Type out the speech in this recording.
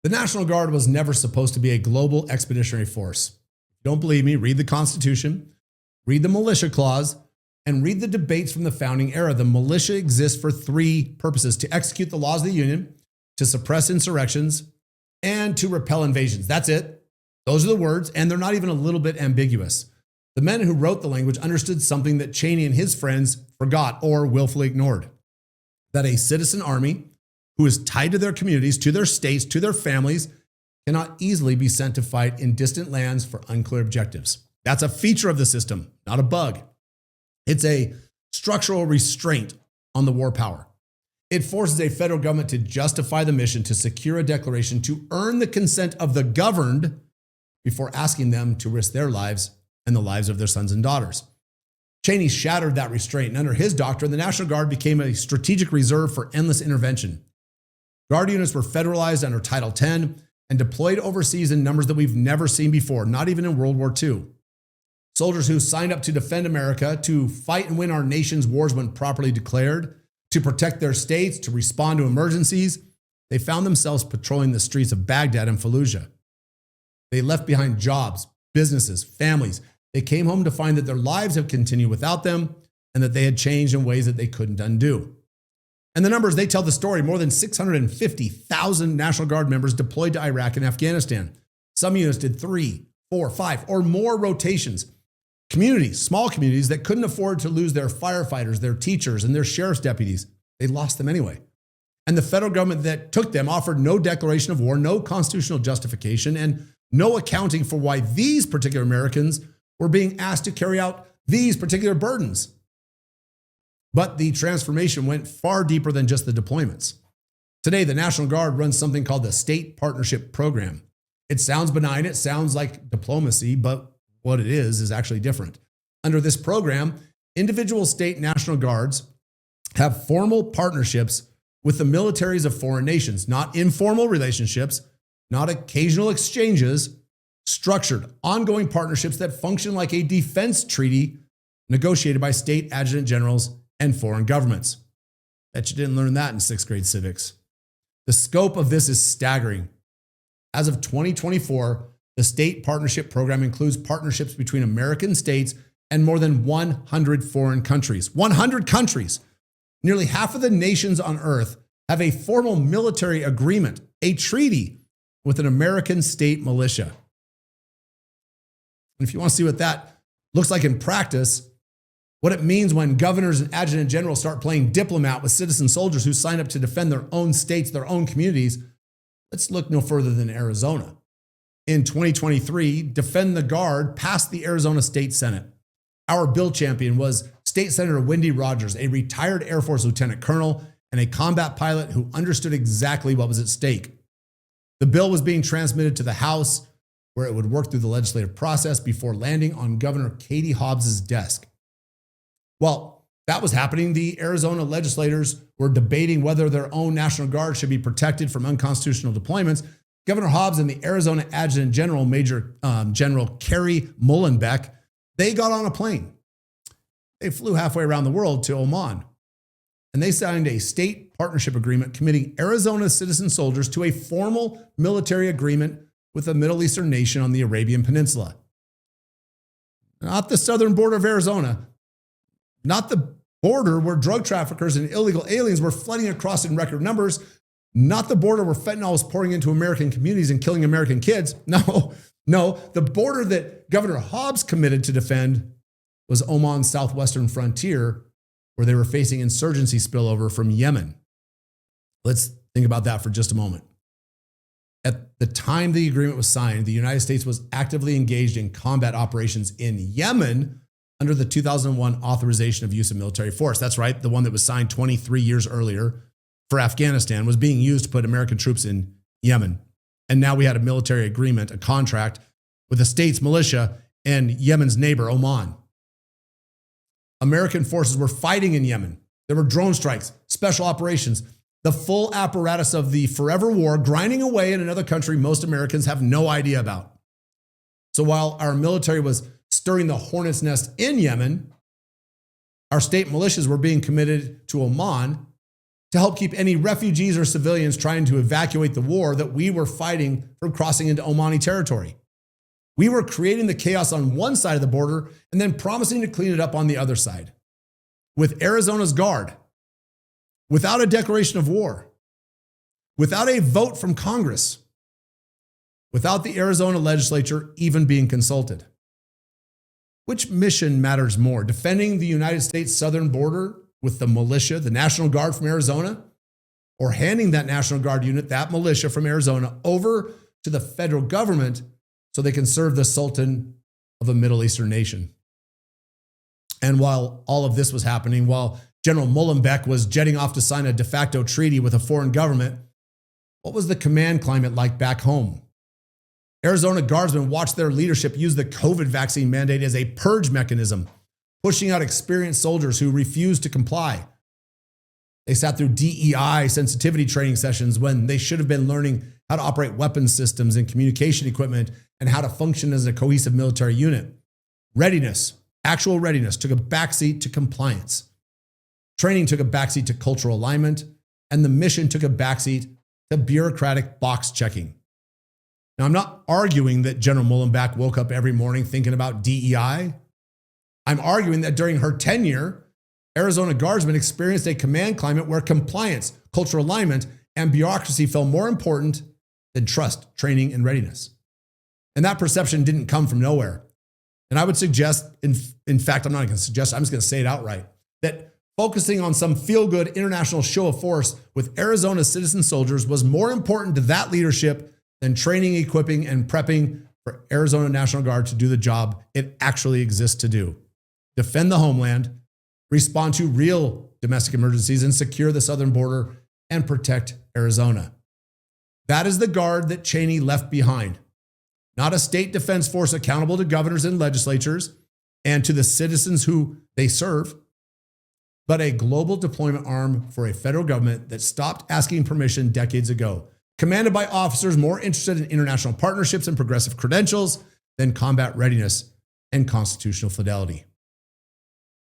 The National Guard was never supposed to be a global expeditionary force. If you don't believe me, read the Constitution, read the militia clause, and read the debates from the founding era. The militia exists for three purposes: to execute the laws of the Union, to suppress insurrections, and to repel invasions. That's it. Those are the words, and they're not even a little bit ambiguous. The men who wrote the language understood something that Cheney and his friends forgot or willfully ignored: that a citizen army who is tied to their communities, to their states, to their families, cannot easily be sent to fight in distant lands for unclear objectives. That's a feature of the system, not a bug. It's a structural restraint on the war power. It forces a federal government to justify the mission, to secure a declaration, to earn the consent of the governed before asking them to risk their lives and the lives of their sons and daughters. Cheney shattered that restraint, and under his doctrine, the National Guard became a strategic reserve for endless intervention. Guard units were federalized under Title X and deployed overseas in numbers that we've never seen before, not even in World War II. Soldiers who signed up to defend America, to fight and win our nation's wars when properly declared, to protect their states, to respond to emergencies, they found themselves patrolling the streets of Baghdad and Fallujah. They left behind jobs, businesses, families. They came home to find that their lives have continued without them and that they had changed in ways that they couldn't undo. And the numbers, they tell the story. More than 650,000 National Guard members deployed to Iraq and Afghanistan. Some units did 3, 4, 5, or more rotations. Communities, small communities that couldn't afford to lose their firefighters, their teachers, and their sheriff's deputies, they lost them anyway. And the federal government that took them offered no declaration of war, no constitutional justification, and no accounting for why these particular Americans were being asked to carry out these particular burdens. But the transformation went far deeper than just the deployments. Today, the National Guard runs something called the State Partnership Program. It sounds benign, it sounds like diplomacy, but what it is actually different. Under this program, individual state National Guards have formal partnerships with the militaries of foreign nations, not informal relationships, not occasional exchanges, structured, ongoing partnerships that function like a defense treaty negotiated by state adjutant generals and foreign governments. Bet you didn't learn that in 6th grade civics. The scope of this is staggering. As of 2024, the State Partnership Program includes partnerships between American states and more than 100 foreign countries. 100 countries! Nearly half of the nations on earth have a formal military agreement, a treaty, with an American state militia. And if you want to see what that looks like in practice, what it means when governors and adjutant generals start playing diplomat with citizen soldiers who sign up to defend their own states, their own communities, let's look no further than Arizona. In 2023, Defend the Guard passed the Arizona State Senate. Our bill champion was State Senator Wendy Rogers, a retired Air Force lieutenant colonel and a combat pilot who understood exactly what was at stake. The bill was being transmitted to the House, where it would work through the legislative process before landing on Governor Katie Hobbs' desk. Well, that was happening. The Arizona legislators were debating whether their own National Guard should be protected from unconstitutional deployments. Governor Hobbs and the Arizona Adjutant General, Major General Kerry Mullenbeck, they got on a plane. They flew halfway around the world to Oman, and they signed a state partnership agreement committing Arizona citizen soldiers to a formal military agreement with a Middle Eastern nation on the Arabian Peninsula. Not the southern border of Arizona, not the border where drug traffickers and illegal aliens were flooding across in record numbers, not the border where fentanyl was pouring into American communities and killing American kids. No, the border that Governor Hobbs committed to defend was Oman's southwestern frontier, where they were facing insurgency spillover from Yemen. Let's think about that for just a moment. At the time the agreement was signed, the United States was actively engaged in combat operations in Yemen under the 2001 authorization of use of military force. That's right, the one that was signed 23 years earlier for Afghanistan was being used to put American troops in Yemen. And now we had a military agreement, a contract with the state's militia and Yemen's neighbor, Oman. American forces were fighting in Yemen. There were drone strikes, special operations, the full apparatus of the forever war grinding away in another country most Americans have no idea about. So while our military was stirring the hornet's nest in Yemen, our state militias were being committed to Oman, to help keep any refugees or civilians trying to evacuate the war that we were fighting from crossing into Omani territory. We were creating the chaos on one side of the border and then promising to clean it up on the other side. With Arizona's guard, without a declaration of war, without a vote from Congress, without the Arizona legislature even being consulted. Which mission matters more, defending the United States southern border with the militia, the National Guard from Arizona, or handing that National Guard unit, that militia from Arizona, over to the federal government so they can serve the Sultan of a Middle Eastern nation? And while all of this was happening, while General Mullenbeck was jetting off to sign a de facto treaty with a foreign government, what was the command climate like back home? Arizona Guardsmen watched their leadership use the COVID vaccine mandate as a purge mechanism, pushing out experienced soldiers who refused to comply. They sat through DEI sensitivity training sessions when they should have been learning how to operate weapons systems and communication equipment and how to function as a cohesive military unit. Readiness, actual readiness, took a backseat to compliance. Training took a backseat to cultural alignment, and the mission took a backseat to bureaucratic box checking. Now, I'm not arguing that General Mullenbeck woke up every morning thinking about DEI. I'm arguing that during her tenure, Arizona Guardsmen experienced a command climate where compliance, cultural alignment, and bureaucracy felt more important than trust, training, and readiness. And that perception didn't come from nowhere. And I would suggest, in fact, I'm not going to suggest, I'm just going to say it outright, that focusing on some feel-good international show of force with Arizona citizen soldiers was more important to that leadership than training, equipping, and prepping for Arizona National Guard to do the job it actually exists to do. Defend the homeland, respond to real domestic emergencies, and secure the southern border and protect Arizona. That is the Guard that Cheney left behind. Not a state defense force accountable to governors and legislatures and to the citizens who they serve, but a global deployment arm for a federal government that stopped asking permission decades ago, commanded by officers more interested in international partnerships and progressive credentials than combat readiness and constitutional fidelity.